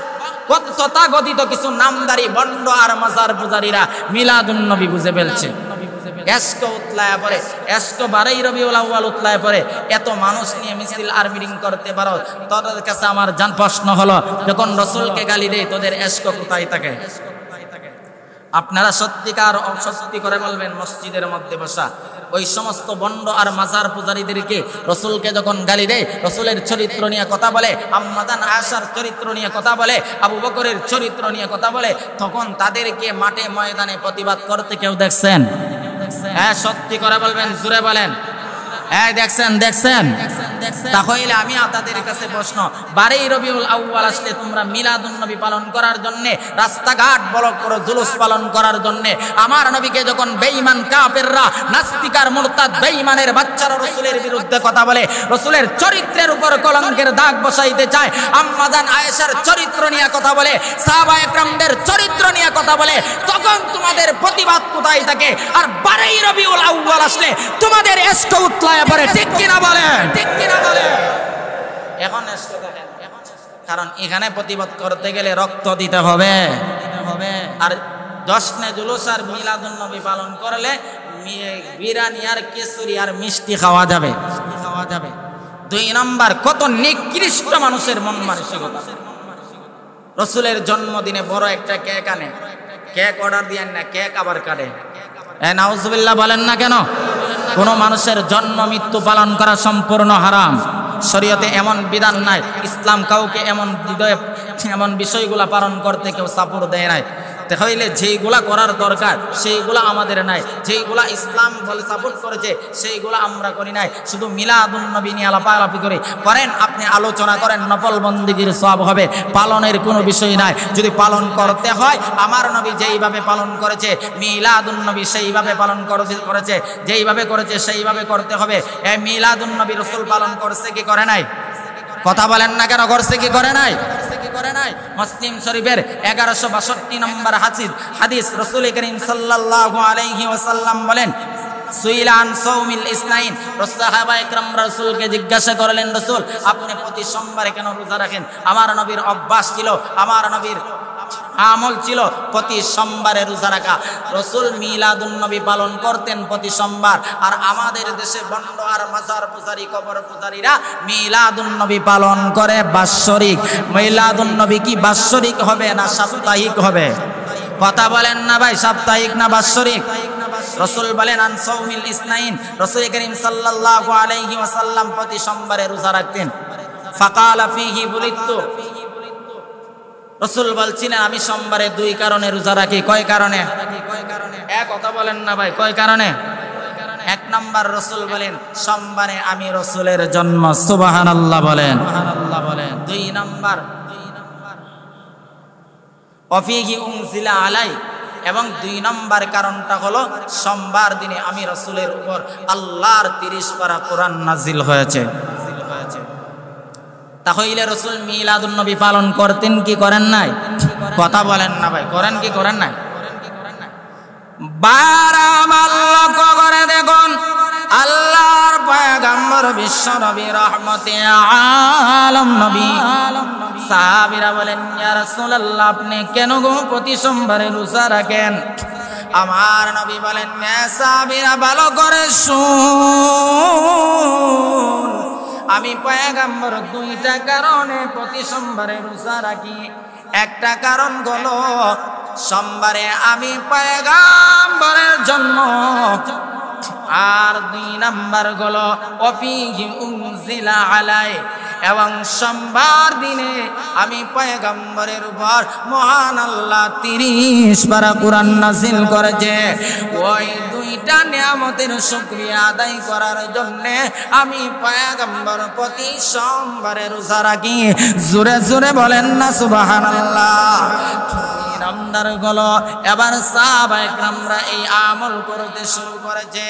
তথাকথিত কিছু নামদারি বন্ড আর মাজার পূজারীরা মিলাদুন নবী বুঝে ফেলছে। এশক উতলায় পড়ে, এশক 12 রবিউল আউয়াল উতলায় পড়ে। এত মানুষ নিয়ে মিছিল আর মিটিং করতে পারো, তোদের কাছে আমার জান প্রশ্ন হলো, যখন রসুলকে গালি দেয় তোদের এশক কোথায় থাকে? আপনারা সত্যিকার সত্যি করে বলবেন, মসজিদের মধ্যে বসা ওই সমস্ত বন্ড আর মাজার পূজারীদেরকে রসুলকে যখন গালি দেয়, রসুলের চরিত্র নিয়ে কথা বলে, আম্মাজান আয়েশার চরিত্র নিয়ে কথা বলে, আবু বকরের চরিত্র নিয়ে কথা বলে, তখন তাদেরকে মাঠে ময়দানে প্রতিবাদ করতে কেউ দেখছেন? হ্যাঁ, সত্যি করে বলবেন, জোরে বলেন। হ্যাঁ, দেখছেন? দেখছেন? তাহলে আমি আপনাদের কাছে প্রশ্ন, 12 রবিউল আউয়াল আসলে তোমরা মিলাদুন নবী পালন করার জন্য রাস্তাঘাট ব্লক করো, জুলুস পালন করার জন্য। আমার নবীকে যখন বেঈমান কাফেররা, নাস্তিকার মুরতাদ বেঈমানের বাচ্চারা রসুলের বিরুদ্ধে কথা বলে, রসুলের চরিত্রের উপর কলঙ্কের দাগ বসাইতে চায়, আম্মাজান আয়েশার চরিত্র নিয়ে কথা বলে, সাহাবায়ে কেরামদের চরিত্র নিয়ে কথা বলে, তখন তোমাদের প্রতিবাদ কোথায় থাকে? আর 12 রবিউল আউয়াল আসলে তোমাদের এশক উতলায় পড়ে। ঠিক কিনা বলে? ঠিক কিনা বলে? এখন এশক দেখেন, কারণ এখানে প্রতিবাদ করতে গেলে রক্ত দিতে হবে। আর জশ্নে জুলুস আর মিলাদুন নবী পালন করলে বিরিয়ানি আর খিচুড়ি আর মিষ্টি খাওয়া যাবে। 2 নাম্বার, কত নিকৃষ্ট মানুষের মন মানসিকতা। রসুলের জন্মদিনে বড় একটা কেক আনে, কেক অর্ডার দিয়ে না, কেক আবার কাটে। নাউজুবিল্লাহ বলেন না কেন? কোন মানুষের জন্ম মৃত্যু পালন করা সম্পূর্ণ হারাম। শরীয়তে এমন বিধান নাই, ইসলাম কাউকে এমন বিষয়গুলা পালন করতে কেউ সাপোর্ট দেয় নাই। তাহলে যেইগুলা করার দরকার সেইগুলা আমাদের নাই, যেইগুলা ইসলাম বলে সাপোর্ট করেছে সেইগুলা আমরা করি নাই। শুধু মিলাদুন নবী নিয়ে আলাপালাপি করেন, আপনি আলোচনা করেন, নফল বন্দেগীর সওয়াব হবে, পালনের কোনো বিষয় নাই। যদি পালন করতে হয়, আমার নবী যেইভাবে পালন করেছে, মিলাদুন নবী সেইভাবে পালন করেছে, যেইভাবে করেছে সেইভাবে করতে হবে। এই মিলাদুন নবী রাসূল পালন করছে কি করে নাই? কথা বলেন না কেন? করছে কি করে নাই? মুসলিম শরীফের 1162 নম্বর হাদিস, রাসূল করিম সাল্লাল্লাহু আলাইহি ওয়াসাল্লাম বলেন, সুইলান সাওমিল ইসনাইন। সাহাবায়ে কেরাম রাসূলকে জিজ্ঞাসা করলেন, রাসূল আপনি প্রতি সোমবারে কেন রোজা রাখেন? আমার নবীর অভ্যাস ছিল, আমার নবীর আমল ছিল প্রতি সোমবারে রোজা রাখা। রাসূল মিলাদুন নবী পালন করতেন প্রতি সোমবার। আর আমাদের দেশে বন্ড আর মাজার পূজারী, কবর পূজারীরা মিলাদুন নবী পালন করে বাৎসরিক। মিলাদুন নবী কি বাৎসরিক হবে না সাপ্তাহিক হবে? কথা বলেন না ভাই, সাপ্তাহিক না বাৎসরিক? রাসূল বলেন আন সাওমিল ইসনাইন, রাসূল করিম সাল্লাল্লাহু আলাইহি ওয়াসাল্লাম প্রতি সোমবারে রোজা রাখতেন। ফাকালা ফিহি বুলিতু, রাসূল বলছিলেন আমি সোমবারে 2 কারণে রোজা রাখি। কয় কারণে? এক কথা বলেন না ভাই, কয় কারণে? এক নাম্বার রসুল বলেন সোমবারে আমি রসুলের জন্ম, সুবহানাল্লাহ বলেন। দুই নাম্বার অফিহি উনজিলা আলাই, এবং দুই নম্বর কারণটা হলো সোমবার দিনে আমি রসুলের উপর আল্লাহর 30 পারা কোরআন নাজিল হয়েছে। তাহলে রসুল মিলাদুন নবী পালন করতেন কি করেন নাই? কথা বলেন না ভাই, করেন কি করেন নাই? বারামাল লক্ষ্য করে দেখুন, আল্লাহর পয়গম্বর বিশ্ব নবী রহমতে আলম নবী, সাহাবীরা বলেন ইয়া রাসূলুল্লাহ আপনি কেন গো প্রতি সোমবারে রোজা রাখেন? আমার নবী বলেন সাহাবীরা ভালো করে শুন, আমি পয়গম্বর দুইটা কারণে প্রতি সোমবারে রোজা রাখি। একটা কারণ হলো সোমবারে আমি পয়গম্বরের জন্ম, আর দুই নাম্বার হলো অফিহি উনজিলা আলাই, এবং সোমবার দিনে আমি পয়গম্বরের উপর মহান আল্লাহ 30 পারা কোরআন নাযিল করেছে। ওই দুইটা নিয়ামতের শুকরিয়া আদায় করার জন্য আমি পয়গম্বর প্রতি সোমবারে রোজা রাখি। জোরে জোরে বলেন না সুবহানাল্লাহ। নামদার গলো এবার সাহাবায়ে কেরামরা এই আমল করতে শুরু করেছে।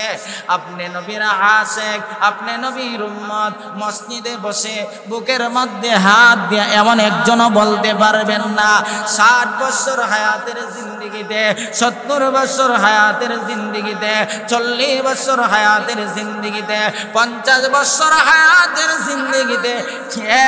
আপনি নবীর আশিক, আপনি নবীর উম্মত, মসজিদে বসে বুকের মধ্যে হাত দিয়ে এমন একজনও বলতে পারবেন না 60 বছর হায়াতের জিন্দেগিতে, 70 বছর হায়াতের জিন্দেগিতে, 40 বছর হায়াতের জিন্দেগিতে, 50 বছর হায়াতের জিন্দেগিতে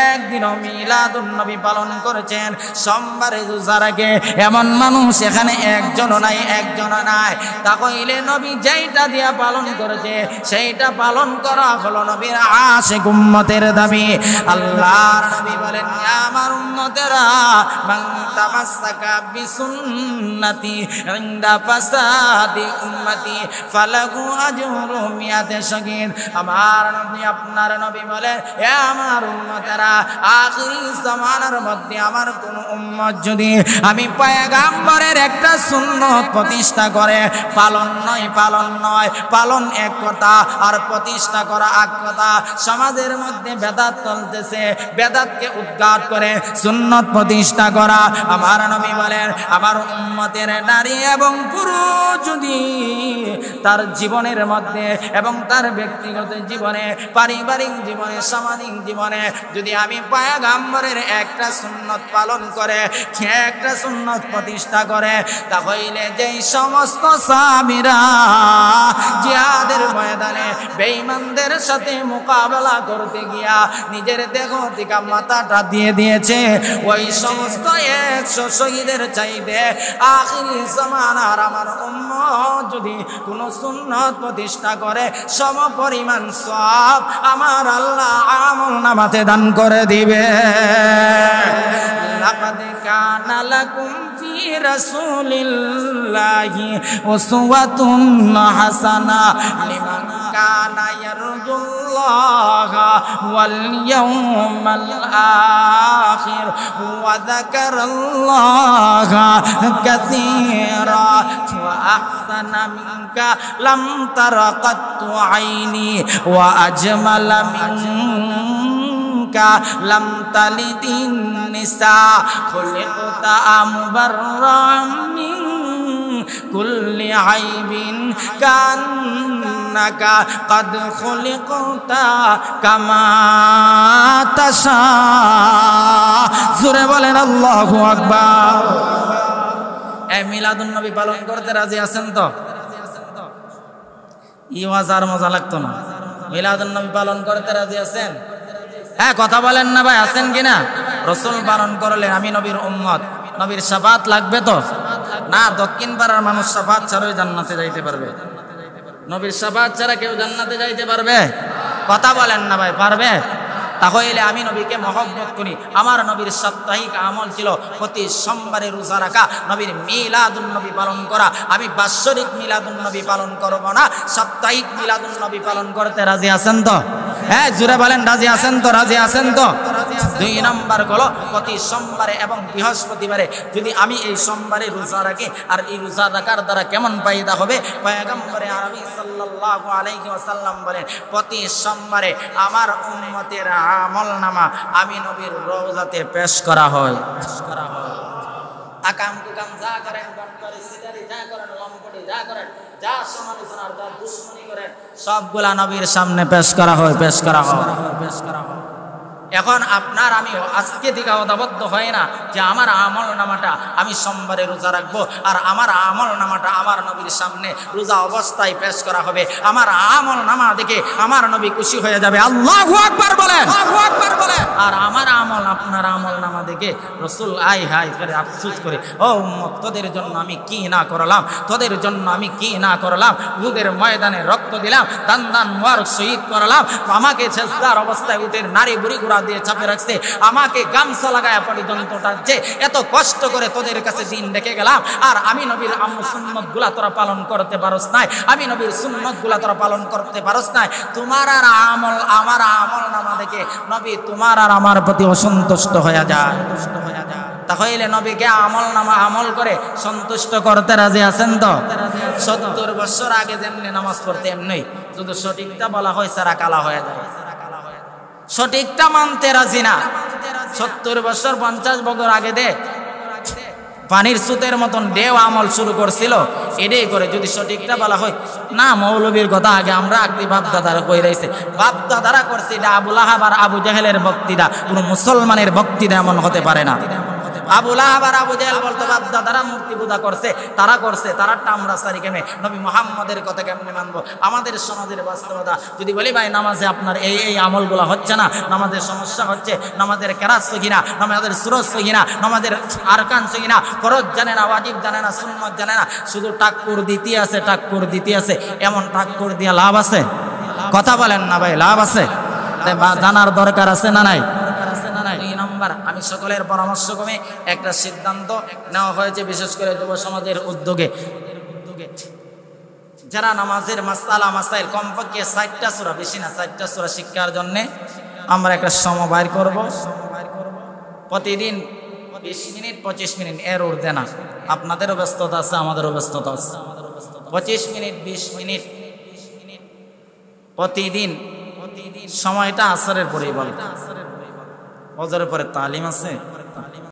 একদিনও মিলাদুন নবী পালন করেছেন সোমবারে রোজা রাখে এমন মানুষ এখানে একজনও নাই, একজনও নাই। তাহলে নবী যেইটা দিয়া পালন করেছে সেইটা পালন করা হলো নবীর আশিক উম্মতের দাবি। আল্লাহর নবী বলেন আমার উম্মতেরা মান তামাসসাকা বিসুন্নতি ইনদা ফাসাদি উম্মতি ফালাহু আজরু মিয়াতে শাগীর। আমার নবী, আপনার নবী বলেন হে আমার উম্মতেরা, আখিরি জামানার মধ্যে আমার কোন উম্মত যদি আমি পয়গম্বরের একটা সুন্নত প্রতিষ্ঠা করে, পালন নয়, পালন নয়, পালন এক কথা আর প্রতিষ্ঠা করা এক কথা। সমাজের মধ্যে বেদাত চলতেছে, বেদাতকে উদ্ঘাট করে সুন্নত প্রতিষ্ঠা করা। আমার নবী বলেন আমার উম্মতের নারী এবং পুরুষ যদি তার জীবনের মধ্যে এবং তার ব্যক্তিগত জীবনে, পারিবারিক জীবনে, সামাজিক জীবনে যদি আমি পয়গম্বরের একটা সুন্নত পালন করে, একটা সুন্নত প্রতিষ্ঠা করে, তাহলে যেই সমস্ত সাহাবীরা জিহাদের ময়দানে বেঈমানদের সাথে মোকাবেলা করতে গিয়া নিজের দেহ থেকে মাথাটা দিয়ে দিয়েছে, ওই সমস্ত 100 শহীদের চাইতে আখিরি জামানার আমার উম্মত যদি কোন সুন্নত প্রতিষ্ঠা করে সম পরিমাণ সওয়াব আমার আল্লাহ আমলনামাতে দান করে দিবে। লাকাদ কানা লাকুম ফি রাসূলিল্লাহি উসওয়াতুন হাসানা লিমান কানা ইয়ারজুল্লাহা ওয়াল ইয়াওমাল আখির ওয়া যাকারাল্লাহা কাসীরা ওয়া আহসানা মিনকা লাম তারা কাত্তু আইনি ওয়া আজমালা মিনকা লাম তালিদিন নিসা খুলিকতা মুবাররাম মিন কুল্লি আইবিন কান্নাকা কদ খুলিকতা কামা তাশা। জোরে বলেন আল্লাহু আকবার। এই মিলাদুন নবী পালন করতে রাজি আছেন তো? ইওয়াজ আর মজা লাগতো না। মিলাদুন নবী পালন করতে রাজি আছেন? হ্যাঁ, কথা বলেন না ভাই, আছেন কিনা? রাসূল পালন করলে আমি নবীর উম্মত, নবীর শাফাত লাগবে তো না? দক্ষিণ পাড়ার মানুষ শাফাত ছাড়াই জান্নাতে যাইতে পারবে? নবীর শাফাত ছাড়া কেউ জান্নাতে যাইতে পারবে? কথা বলেন না ভাই, পারবে? তাহলে আমি নবীকে মহব্বত করি। আমার নবীর সাপ্তাহিক আমল ছিল প্রতি সোমবারে রোজা রাখা, নবীর মিলাদুন নবী পালন করা। আমি বাৎসরিক মিলাদুন নবী পালন করব না, সাপ্তাহিক মিলাদুন নবী পালন করতে রাজি আছেন তো? হ্যাঁ, জোরে বলেন রাজি আছেন তো? রাজি আছেন তো? দুই নাম্বার হলো প্রতি সোমবারে এবং বৃহস্পতিবারে যদি আমি এই সোমবারে রোজা রাখি, আর এই রোজা রাখার দ্বারা কেমন ফায়দা হবে, পয়গম্বরে আরবি সাল্লাল্লাহু আলাইহি ওয়াসাল্লাম বলেন প্রতি সোমবারে আমার উম্মতের আমলনামা আমি নবীর রওজাতে পেশ করা হয়। আকাম কুকাম যা করেন, বটকরি সিগারি যা করেন, লম্পটি যা করেন, যা সমালোচনা যা দুশ্মনী করেন, সবগুলা নবীর সামনে পেশ করা হয়, পেশ করা হয়, পেশ করা হয়। এখন আপনার আমি আজকে থেকে অদাবদ্ধ হয় না যে আমার আমল নামাটা আমি সোমবারে রোজা রাখবো, আর আমার আমল নামাটা আমার নবীর সামনে রোজা অবস্থায় পেশ করা হবে। আমার আমল নামা দেখে আমার নবী খুশি হয়ে যাবে, আল্লাহু আকবার বলেন, আল্লাহু আকবার বলেন। আর আমার আমল আপনার আমল নামা দেখে রাসূল আই হাই করে আফসোস করে, ও উম্মত তোদের জন্য আমি কি না করলাম, তোদের জন্য আমি কি না করলাম। উহুদের ময়দানে রক্ত দিলাম, দান দান মুবারক শহীদ করলাম, আমাকে সেজদার অবস্থায় উটের নারী বুড়ি গুড়া দিয়ে চাপে রাখছে, আমাকে গামছা লাগায়া পর্যন্ত টানছে, এত কষ্ট করে তোদের কাছে দিন রেখে গেলাম, আর আমি নবীর সুন্নত গুলা তোরা পালন করতে পারস নাই, আমি নবীর সুন্নত গুলা তোরা পালন করতে পারস নাই। তোমার আর আমল আমার আমল নামা দেখে নবী তোমার আর আমার প্রতি অসন্তুষ্ট হয়ে যায়। তাহলে নবীকে আমল নামা আমল করে সন্তুষ্ট করতে রাজি আছেন তো? 70 বছর আগে যেমনি নামাজ পড়তে এমনি, যদি সঠিকটা বলা হয় সারা কালা হয়ে যায়, সঠিকটা মানতে রাজি না। 70 বছর 50 বছর আগে দে পানির সুতের মতন দেও আমল শুরু করছিল, এটাই করে যদি সঠিকটা বলা হয় না মৌলবীর কথা আগে আমরা আগদি বাপদাদারা কই রয়েছে, বাপদাদারা করছে, এটা আবু লাহাব আর আবু জাহেলের বক্তৃতা, কোনো মুসলমানের বক্তৃতা এমন হতে পারে না। আবু লাহাব আর আবু জাহেল বলতো বাপদাদারা মূর্তি পূজা করছে, তারা করছে, তারা টামরা সারি কেমে নবী মুহাম্মদের কথা কেমনে মানবো? আমাদের সমাজের বাস্তবতা যদি বলি ভাই নামাজে আপনার এই এই আমলগুলো হচ্ছে না, নামাজের সমস্যা হচ্ছে, নামাজের কেরাত সহি না, নামাজের সুরজ সহি না, নামাজের আরকান সহি না, ফরজ জানে না, ওয়াজিব জানে না, সুন্নত জানে না, শুধু টাক্কুর দিতে আছে, টাক্কুর দিতে আছে। এমন টাক্কুর দিয়ে লাভ আছে? কথা বলেন না ভাই, লাভ আছে? জানার দরকার আছে না নাই? আমি সকলের পরামর্শ ক্রমে একটা সিদ্ধান্ত নেওয়া হয়েছে, বিশেষ করে যুব সমাজের উদ্যোগে, যারা নামাজের মাসালা মাসাইল কমপক্ষে 60টা সূরা, বেশি না 60টা সূরা শিক্ষার জন্য আমরা একটা সময় বাইর করব। প্রতিদিন 20 মিনিট 25 মিনিট, এর ঊর্ধ্বে না। আপনাদেরও ব্যস্ততা আছে, আমাদেরও ব্যস্ততা আছে। 25 মিনিট 20 মিনিট প্রতিদিন, সময়টা আসরের পরেই বলে, ফজরের পরে তালিম আছে।